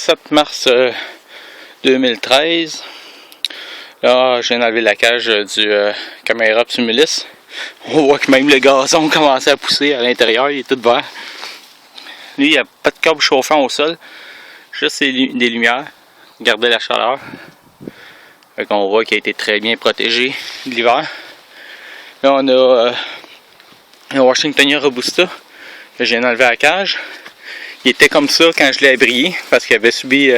7 mars 2013. Là, je viens d'enlever la cage du Camera Tumulus. On voit que même le gazon commençait à pousser à l'intérieur, il est tout vert. Lui, il n'y a pas de câble chauffant au sol, juste des lumières, garder la chaleur. Fait qu'on voit qu'il a été très bien protégé de l'hiver. Là, on a un Washingtonia Robusta que je viens d'enlever à la cage. Il était comme ça quand je l'ai abrié parce qu'il avait subi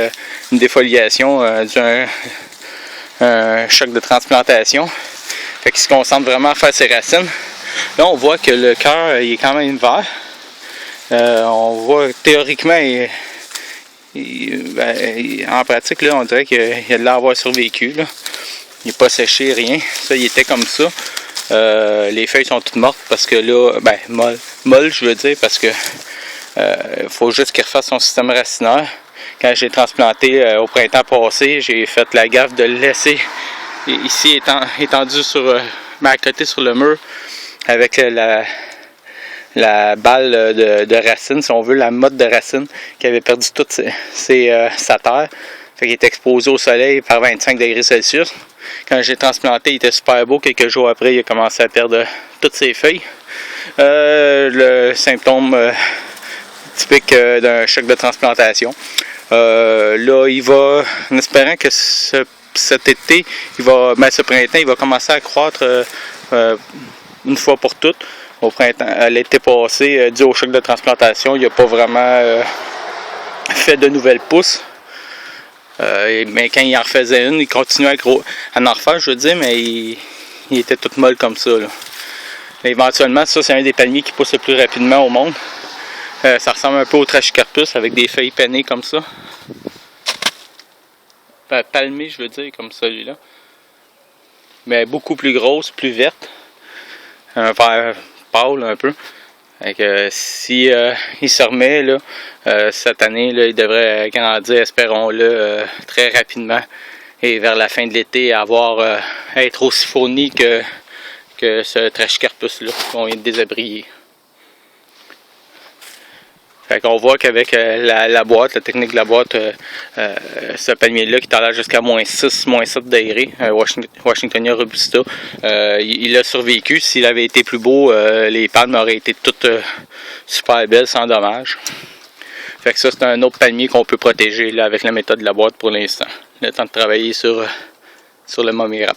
une défoliation dû à un choc de transplantation. Fait qu'il se concentre vraiment à faire ses racines. Là, on voit que le cœur il est quand même vert. On voit théoriquement, en pratique, là, on dirait qu'il a de l'air d'avoir survécu. Là. Il n'est pas séché, rien. Ça, il était comme ça. Les feuilles sont toutes mortes parce que là, molles, je veux dire, parce que faut juste qu'il refasse son système racinaire. Quand j'ai transplanté au printemps passé, j'ai fait la gaffe de le laisser ici étendu à côté sur le mur avec la balle de racine, si on veut, la motte de racine qui avait perdu toute sa terre. Fait qu'il est exposé au soleil par 25 degrés Celsius. Quand j'ai transplanté, il était super beau. Quelques jours après, il a commencé à perdre toutes ses feuilles. Le symptôme typique d'un choc de transplantation. Là, il va, en espérant que cet été, ce printemps, il va commencer à croître une fois pour toutes. Au printemps, l'été passé, dû au choc de transplantation, il n'a pas vraiment fait de nouvelles pousses. Mais quand il en refaisait une, il continuait à en refaire, je veux dire, mais il était tout molle comme ça. Là. Éventuellement, ça, c'est un des palmiers qui pousse le plus rapidement au monde. Ça ressemble un peu au Trachycarpus avec des feuilles pennées comme ça. Palmé, je veux dire, comme celui-là. Mais beaucoup plus grosse, plus verte. Un vert pâle un peu. Si il se remet là, cette année, là, il devrait grandir, espérons-le, très rapidement. Et vers la fin de l'été, être aussi fourni que ce Trachycarpus-là qu'on vient de désabrier. Fait qu'on voit qu'avec la boîte, la technique de la boîte, ce palmier-là qui tolère jusqu'à -6, -7 degrés, Washingtonia Robusta, il a survécu. S'il avait été plus beau, les palmes auraient été toutes super belles, sans dommage. Fait que ça, c'est un autre palmier qu'on peut protéger là, avec la méthode de la boîte pour l'instant. Le temps de travailler sur le Mommy Wrap.